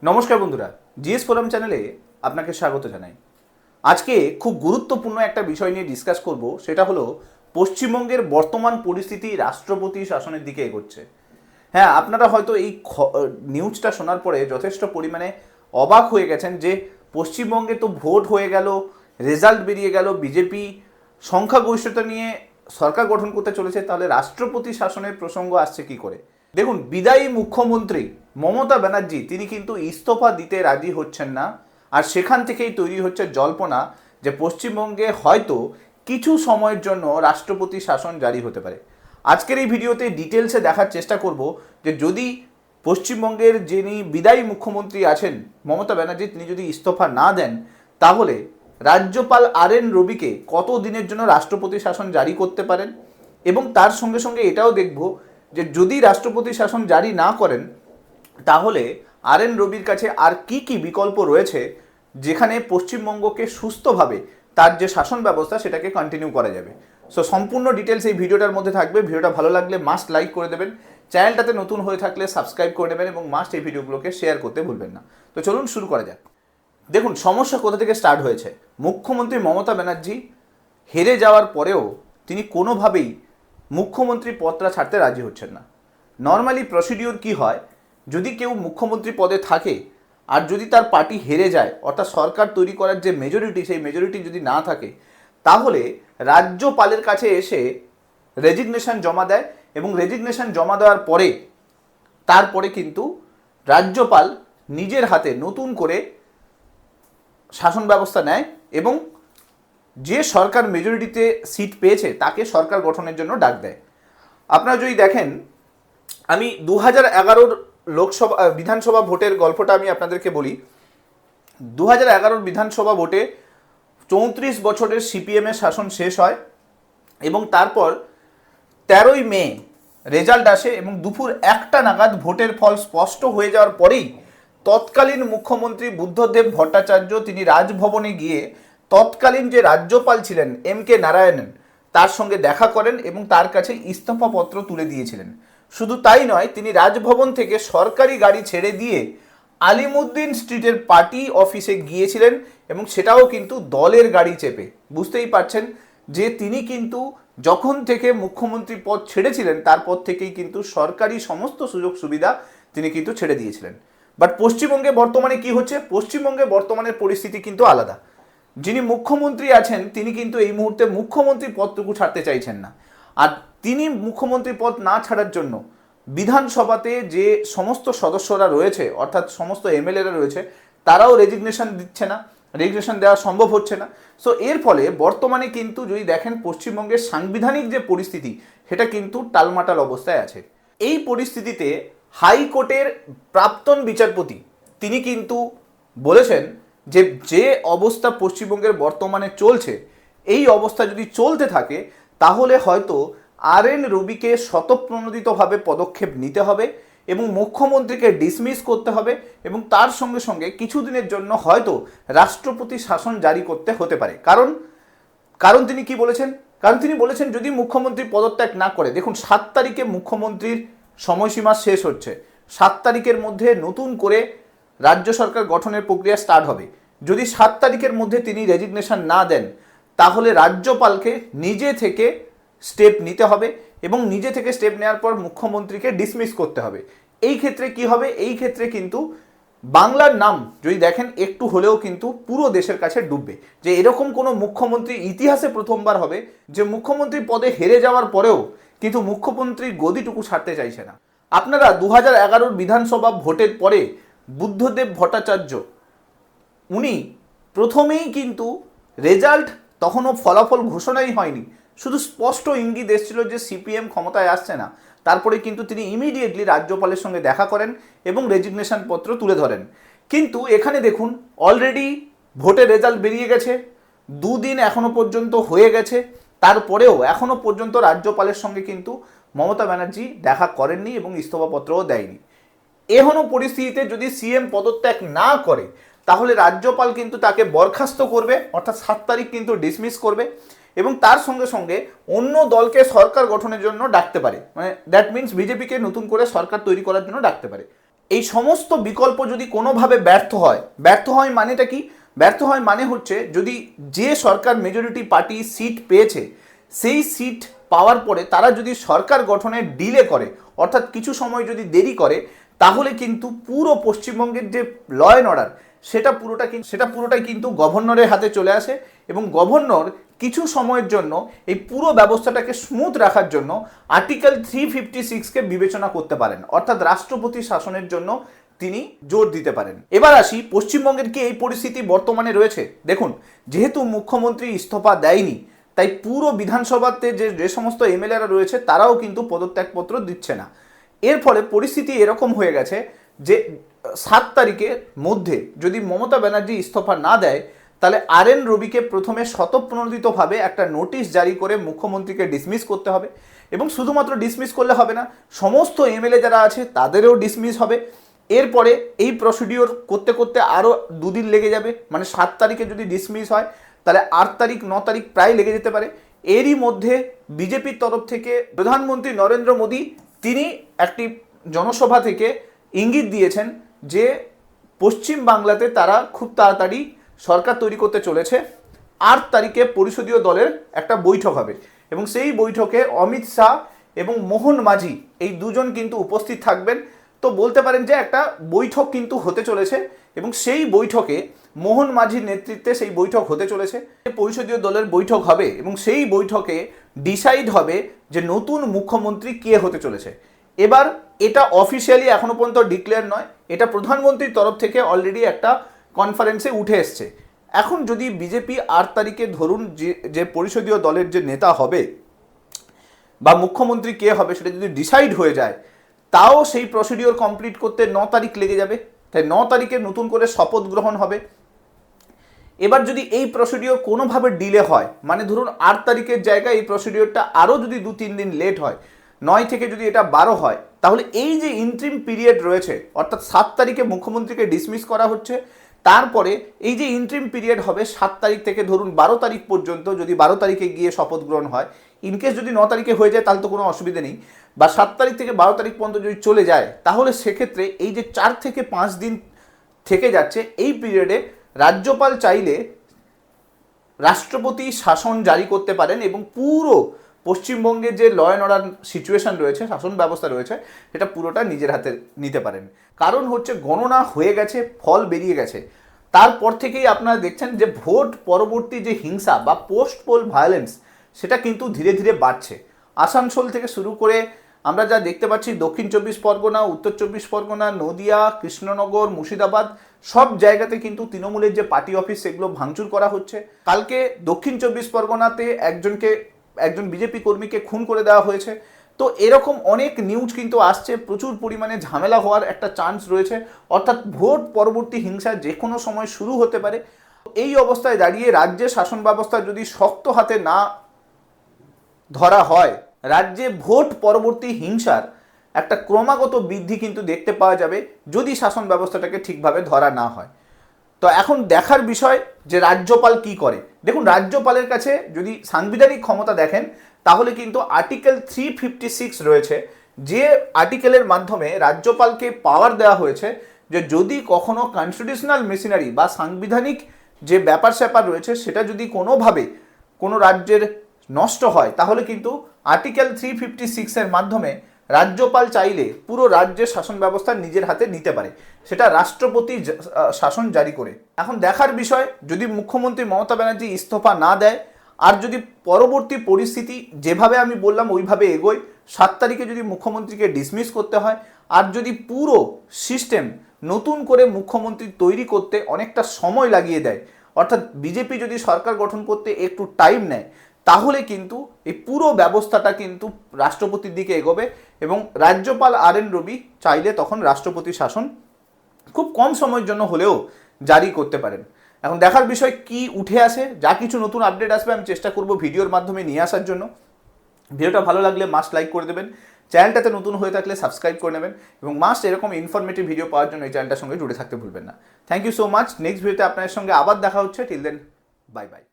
নমস্কার বন্ধুরা, GS forum চ্যানেলে আপনাকে স্বাগত জানাই। আজকে খুব গুরুত্বপূর্ণ একটা বিষয় নিয়ে ডিসকাস করব, সেটা হলো পশ্চিমবঙ্গের বর্তমান পরিস্থিতি রাষ্ট্রপতি শাসনের দিকে এগোচ্ছে। হ্যাঁ, আপনারা হয়তো এই নিউজটা শোনার পরে যথেষ্ট পরিমাণে অবাক হয়ে গেছেন যে পশ্চিমবঙ্গে তো ভোট হয়ে গেল, রেজাল্ট বেরিয়ে গেল, বিজেপি সংখ্যাগরিষ্ঠতা নিয়ে সরকার গঠন করতে চলেছে, তাহলে রাষ্ট্রপতি শাসনের প্রসঙ্গ আসছে কি করে? দেখুন, বিদায়ী মুখ্যমন্ত্রী মমতা ব্যানার্জি তিনি কিন্তু ইস্তফা দিতে রাজি হচ্ছেন না, আর সেখান থেকেই তৈরি হচ্ছে জল্পনা যে পশ্চিমবঙ্গে হয়তো কিছু সময়ের জন্য রাষ্ট্রপতি শাসন জারি হতে পারে। আজকের এই ভিডিওতে ডিটেলসে দেখার চেষ্টা করব যে যদি পশ্চিমবঙ্গের যিনি বিদায়ী মুখ্যমন্ত্রী আছেন মমতা ব্যানার্জি, তিনি যদি ইস্তফা না দেন, তাহলে রাজ্যপাল RN রবিকে কত দিনের জন্য রাষ্ট্রপতি শাসন জারি করতে পারেন, এবং তার সঙ্গে সঙ্গে এটাও দেখব যে যদি রাষ্ট্রপতি শাসন জারি না করেন তাহলে RN রবির কাছে আর কি কি বিকল্প রয়েছে যেখানে পশ্চিমবঙ্গকে সুস্থভাবে তার যে শাসন ব্যবস্থা সেটাকে কন্টিনিউ করা যাবে। সো সম্পূর্ণ ডিটেলস এই ভিডিওটার মধ্যে থাকবে। ভিডিওটা ভালো লাগলে মাস্ট লাইক করে দেবেন, চ্যানেলটাতে নতুন হয়ে থাকলে সাবস্ক্রাইব করে নেবেন এবং মাস্ট এই ভিডিওগুলোকে শেয়ার করতে ভুলবেন না। তো চলুন শুরু করা যাক। দেখুন, সমস্যা কোথা থেকে স্টার্ট হয়েছে। মুখ্যমন্ত্রী মমতা ব্যানার্জি হেরে যাওয়ার পরেও তিনি কোনোভাবেই মুখ্যমন্ত্রী পদটা ছাড়তে রাজি হচ্ছেন না। নর্মালি প্রসিডিওর কি হয়, যদি কেউ মুখ্যমন্ত্রী পদে থাকে আর যদি তার পার্টি হেরে যায়, অর্থাৎ সরকার তৈরি করার যে মেজরিটি, সেই মেজরিটি যদি না থাকে, তাহলে রাজ্যপালের কাছে এসে রেজিগনেশন জমা দেয়, এবং রেজিগনেশন জমা দেওয়ার পরে তারপরে কিন্তু রাজ্যপাল নিজের হাতে নতুন করে শাসন ব্যবস্থা নেয় এবং যে সরকার মেজরিটিতে সিট পেয়েছে তাকে সরকার গঠনের জন্য ডাক দেয়। আপনারা যদি দেখেন, আমি 2011 লোকসভা বিধানসভা ভোটের গল্পটা আমি আপনাদেরকে বলি। 2011 বিধানসভা ভোটে 34 বছরের সিপিএমের শাসন শেষ হয় এবং তারপর 13ই মে রেজাল্ট আসে এবং দুপুর 1টা নাগাদ ভোটের ফল স্পষ্ট হয়ে যাওয়ার পরেই তৎকালীন মুখ্যমন্ত্রী বুদ্ধদেব ভট্টাচার্য তিনি রাজভবনে গিয়ে তৎকালীন যে রাজ্যপাল ছিলেন MK নারায়ণন তার সঙ্গে দেখা করেন এবং তার কাছে ইস্তফাপত্র তুলে দিয়েছিলেন। শুধু তাই নয়, তিনি রাজভবন থেকে সরকারি গাড়ি ছেড়ে দিয়ে আলিমুদ্দিন স্ট্রিটের পার্টি অফিসে গিয়েছিলেন এবং সেটাও কিন্তু দলের গাড়ি চেপে। বুঝতেই পারছেন যে তিনি কিন্তু যখন থেকে মুখ্যমন্ত্রী পদ ছেড়েছিলেন তারপর থেকেই কিন্তু সরকারি সমস্ত সুযোগ সুবিধা তিনি কিন্তু ছেড়ে দিয়েছিলেন। বাট পশ্চিমবঙ্গে বর্তমানে কি হচ্ছে, পশ্চিমবঙ্গে বর্তমানের পরিস্থিতি কিন্তু আলাদা। যিনি মুখ্যমন্ত্রী আছেন তিনি কিন্তু এই মুহূর্তে মুখ্যমন্ত্রী পদটুকু ছাড়তে চাইছেন না, আর তিনি মুখ্যমন্ত্রী পদ না ছাড়ার জন্য বিধানসভাতে যে সমস্ত সদস্যরা রয়েছে, অর্থাৎ সমস্ত MLA-রা রয়েছে, তারাও রেজিগনেশন দিচ্ছে না, রেজিগনেশন দেওয়া সম্ভব হচ্ছে না। সো এর ফলে বর্তমানে কিন্তু যদি দেখেন পশ্চিমবঙ্গের সাংবিধানিক যে পরিস্থিতি সেটা কিন্তু টালমাটাল অবস্থায় আছে। এই পরিস্থিতিতে হাইকোর্টের প্রাক্তন বিচারপতি তিনি কিন্তু বলেছেন যে যে অবস্থা পশ্চিমবঙ্গের বর্তমানে চলছে, এই অবস্থা যদি চলতে থাকে তাহলে হয়তো RN রবিকে স্বতঃপ্রণোদিতভাবে পদক্ষেপ নিতে হবে এবং মুখ্যমন্ত্রীকে ডিসমিস করতে হবে এবং তার সঙ্গে সঙ্গে কিছুদিনের জন্য হয়তো রাষ্ট্রপতি শাসন জারি করতে হতে পারে। কারণ তিনি কি বলেছেন, কারণ তিনি বলেছেন যদি মুখ্যমন্ত্রী পদত্যাগ না করে, দেখুন 7 তারিখে মুখ্যমন্ত্রীর সময়সীমা শেষ হচ্ছে, 7 তারিখের মধ্যে নতুন করে রাজ্য সরকার গঠনের প্রক্রিয়া স্টার্ট হবে। যদি 7 তারিখের মধ্যে তিনি রেজিগনেশন না দেন তাহলে রাজ্যপালকে নিজে থেকে স্টেপ নিতে হবে এবং নিজে থেকে স্টেপ নেওয়ার পর মুখ্যমন্ত্রীকে ডিসমিস করতে হবে। এই ক্ষেত্রে কি হবে, এই ক্ষেত্রে কিন্তু বাংলার নাম যদি দেখেন একটু হলেও কিন্তু পুরো দেশের কাছে ডুববে, যে এরকম কোনো মুখ্যমন্ত্রী ইতিহাসে প্রথমবার হবে যে মুখ্যমন্ত্রী পদে হেরে যাওয়ার পরেও কিন্তু মুখ্যমন্ত্রীর গদিটুকু ছাড়তে চাইছে না। আপনারা 2011 বিধানসভা ভোটের পরে বুদ্ধদেব ভট্টাচার্য উনি প্রথমেই কিন্তু রেজাল্ট তখনও ফলাফল ঘোষণাই হয়নি, শুধু স্পষ্ট ইঙ্গিত এসেছিল যে সিপিএম ক্ষমতায় আসছে না, তারপরে কিন্তু তিনি ইমিডিয়েটলি রাজ্যপালের সঙ্গে দেখা করেন এবং রেজিগনেশন পত্র তুলে ধরেন। কিন্তু এখানে দেখুন অলরেডি ভোটের রেজাল্ট বেরিয়ে গেছে, 2 দিন এখনো পর্যন্ত হয়ে গেছে, তারপরেও এখনো পর্যন্ত রাজ্যপালের সঙ্গে কিন্তু মমতা ব্যানার্জি দেখা করেননি এবং ইস্তফাপত্রও দেয়নি। এখনো পরিস্থিতিতে যদি CM পদত্যাগ না করে তাহলে রাজ্যপাল কিন্তু তাকে বরখাস্ত করবে, অর্থাৎ 7 তারিখ কিন্তু ডিসমিস করবে এবং তার সঙ্গে সঙ্গে অন্য দলকে সরকার গঠনের জন্য ডাকতে পারে, মানে দ্যাট মিনস বিজেপিকে নতুন করে সরকার তৈরি করার জন্য ডাকতে পারে। এই সমস্ত বিকল্প যদি কোনোভাবে ব্যর্থ হয় মানেটা কি? ব্যর্থ হয় মানে হচ্ছে যদি যে সরকার মেজরিটি পার্টি সিট পেয়েছে সেই সিট পাওয়ার পরে তারা যদি সরকার গঠনে ডিলে করে, অর্থাৎ কিছু সময় যদি দেরি করে, তাহলে কিন্তু পুরো পশ্চিমবঙ্গের যে ল অ্যান্ড অর্ডার সেটা পুরোটাই কিন্তু গভর্নরের হাতে চলে আসে এবং গভর্নর কিছু সময়ের জন্য এই পুরো ব্যবস্থাটাকে স্মুথ রাখার জন্য আর্টিকেল 356কে বিবেচনা করতে পারেন, অর্থাৎ রাষ্ট্রপতি শাসনের জন্য তিনি জোর দিতে পারেন। এবার আসি পশ্চিমবঙ্গের কি এই পরিস্থিতি বর্তমানে রয়েছে। দেখুন, যেহেতু মুখ্যমন্ত্রী ইস্তফা দেয়নি, তাই পুরো বিধানসভাতে যে সমস্ত এমএলএরা রয়েছে তারাও কিন্তু পদত্যাগপত্র দিচ্ছে না। এর ফলে পরিস্থিতি এরকম হয়ে গেছে যে 7 তারিখের মধ্যে যদি মমতা ব্যানার্জি ইস্তফা না দেয়, তাহলে RN রবিকে প্রথমে স্বতঃপ্রণোদিতভাবে একটা নোটিশ জারি করে মুখ্যমন্ত্রীকে ডিসমিস করতে হবে এবং শুধুমাত্র ডিসমিস করলে হবে না, সমস্ত এমএলএ যারা আছে তাদেরও ডিসমিস হবে। এরপরে এই প্রসিডিওর করতে করতে আরও 2 দিন লেগে যাবে, মানে 7 তারিখে যদি ডিসমিস হয় তাহলে 8 তারিখ 9 তারিখ প্রায় লেগে যেতে পারে। এরই মধ্যে বিজেপির তরফ থেকে প্রধানমন্ত্রী নরেন্দ্র মোদী তিনি একটি জনসভা থেকে ইঙ্গিত দিয়েছেন যে পশ্চিম বাংলাতে তারা খুব তাড়াতাড়ি সরকার তৈরি করতে চলেছে। 8 তারিখে পরিষদীয় দলের একটা বৈঠক হবে এবং সেই বৈঠকে অমিত শাহ এবং মোহন মাঝি এই দুজন কিন্তু উপস্থিত থাকবেন। তো বলতে পারেন যে একটা বৈঠক কিন্তু হতে চলেছে এবং সেই বৈঠকে মোহন মাঝির নেতৃত্বে সেই বৈঠক হতে চলেছে, পরিষদীয় দলের বৈঠক হবে এবং সেই বৈঠকে ডিসাইড হবে যে নতুন মুখ্যমন্ত্রী কে হতে চলেছে। এবার এটা অফিসিয়ালি এখনো পর্যন্ত ডিক্লেয়ার নয়, এটা প্রধানমন্ত্রীর তরফ থেকে অলরেডি একটা কনফারেন্সে উঠে এসছে। এখন যদি বিজেপি 8 তারিখে ধরুন যে পরিষদীয় দলের যে নেতা হবে বা মুখ্যমন্ত্রী কে হবে সেটা যদি ডিসাইড হয়ে যায়, তাও সেই প্রসিডিওর কমপ্লিট করতে 9 তারিখ লেগে যাবে। তাই 9 তারিখে নতুন করে শপথ গ্রহণ হবে। এবার যদি এই প্রসিডিওর কোনোভাবে ডিলে হয়, মানে ধরুন 8 তারিখের জায়গায় এই প্রসিডিওরটা আরও যদি 2-3 দিন লেট হয়, 9 থেকে যদি এটা 12 হয়, তাহলে এই যে ইন্ট্রিম পিরিয়ড রয়েছে, অর্থাৎ 7 তারিখে মুখ্যমন্ত্রীকে ডিসমিস করা হচ্ছে, তারপরে এই যে ইন্ট্রিম পিরিয়ড হবে 7 তারিখ থেকে ধরুন 12 তারিখ পর্যন্ত, যদি 12 তারিখে গিয়ে শপথ গ্রহণ হয়, ইনকেস যদি 9 তারিখে হয়ে যায় তাহলে তো কোনো অসুবিধা নেই, বা 7 তারিখ থেকে 12 তারিখ পর্যন্ত যদি চলে যায়, তাহলে সেক্ষেত্রে এই যে 4 থেকে 5 দিন থেকে যাচ্ছে এই পিরিয়ডে রাজ্যপাল চাইলে রাষ্ট্রপতি শাসন জারি করতে পারেন এবং পুরো পশ্চিমবঙ্গের যে ল অ্যান্ড অর্ডার সিচুয়েশন রয়েছে, শাসন ব্যবস্থা রয়েছে, সেটা পুরোটা নিজের হাতে নিতে পারেন। কারণ হচ্ছে গণনা হয়ে গেছে, ফল বেরিয়ে গেছে, তারপর থেকেই আপনারা দেখছেন যে ভোট পরবর্তী যে হিংসা বা পোস্ট পোল ভায়োলেন্স সেটা কিন্তু ধীরে ধীরে বাড়ছে। আসানসোল থেকে শুরু করে আমরা যা দেখতে পাচ্ছি দক্ষিণ 24 পরগনা, উত্তর 24 পরগনা, নদিয়া, কৃষ্ণনগর, মুর্শিদাবাদ, সব জায়গাতে কিন্তু তৃণমূলের যে পার্টি অফিস সেগুলো ভাঙচুর করা হচ্ছে। কালকে দক্ষিণ 24 পরগনাতে একজন বিজেপি কর্মীকে খুন করে দেওয়া হয়েছে। তো এরকম অনেক নিউজ কিন্তু আসছে, প্রচুর পরিমাণে ঝামেলা হওয়ার একটা চান্স রয়েছে, অর্থাৎ ভোট পরবর্তী হিংসা যে কোনো সময় শুরু হতে পারে। এই অবস্থায় দাঁড়িয়ে রাজ্যের শাসন ব্যবস্থা যদি শক্ত হাতে না ধরা হয়, রাজ্যে ভোট পরবর্তী হিংসার একটা ক্রমাগত বৃদ্ধি কিন্তু দেখতে পাওয়া যাবে যদি শাসন ব্যবস্থাটাকে ঠিকভাবে ধরা না হয়। তো এখন দেখার বিষয় যে রাজ্যপাল কি করে। দেখুন, রাজ্যপালের কাছে যদি সাংবিধানিক ক্ষমতা দেখেন তাহলে কিন্তু আর্টিকেল 356 রয়েছে, যে আর্টিকেলের মাধ্যমে রাজ্যপালকে পাওয়ার দেওয়া হয়েছে যে যদি কখনো কনস্টিটিউশনাল মেশিনারি বা সাংবিধানিক যে ব্যাপার স্যাপার রয়েছে সেটা যদি কোনোভাবে কোনো রাজ্যের নষ্ট হয়, তাহলে কিন্তু আর্টিকেল 356 এর মাধ্যমে রাজ্যপাল চাইলে পুরো রাজ্যের শাসন ব্যবস্থা নিজের হাতে নিতে পারে, সেটা রাষ্ট্রপতি শাসন জারি করে। এখন দেখার বিষয় যদি মুখ্যমন্ত্রী মমতা ব্যানার্জি ইস্তফা না দেয় আর যদি পরবর্তী পরিস্থিতি যেভাবে আমি বললাম ওইভাবে এগোয়, 7 তারিখে যদি মুখ্যমন্ত্রীকে ডিসমিস করতে হয় আর যদি পুরো সিস্টেম নতুন করে মুখ্যমন্ত্রী তৈরি করতে অনেকটা সময় লাগিয়ে দেয়, অর্থাৎ বিজেপি যদি সরকার গঠন করতে একটু টাইম নেয়, তাহলে কিন্তু এই পুরো ব্যবস্থাটা কিন্তু রাষ্ট্রপতির দিকে এগোবে এবং রাজ্যপাল RN রবি চাইলে তখন রাষ্ট্রপতি শাসন খুব কম সময়ের জন্য হলেও জারি করতে পারেন। এখন দেখার বিষয় কি উঠে আসে, যা কিছু নতুন আপডেট আসবে আমি চেষ্টা করব ভিডিওর মাধ্যমে নিয়ে আসার জন্য। ভিডিওটা ভালো লাগলে মাস্ট লাইক করে দেবেন, চ্যানেলটাতে নতুন হয়ে থাকলে সাবস্ক্রাইব করে নেবেন এবং মাস্ট এরকম ইনফরমেটিভ ভিডিও পাওয়ার জন্য এই চ্যানেলটার সঙ্গে জুড়ে থাকতে ভুলবেন না। Thank you so much. Next ভিডিওতে আপনাদের সঙ্গে আবার দেখা হচ্ছে। Till then, bye by.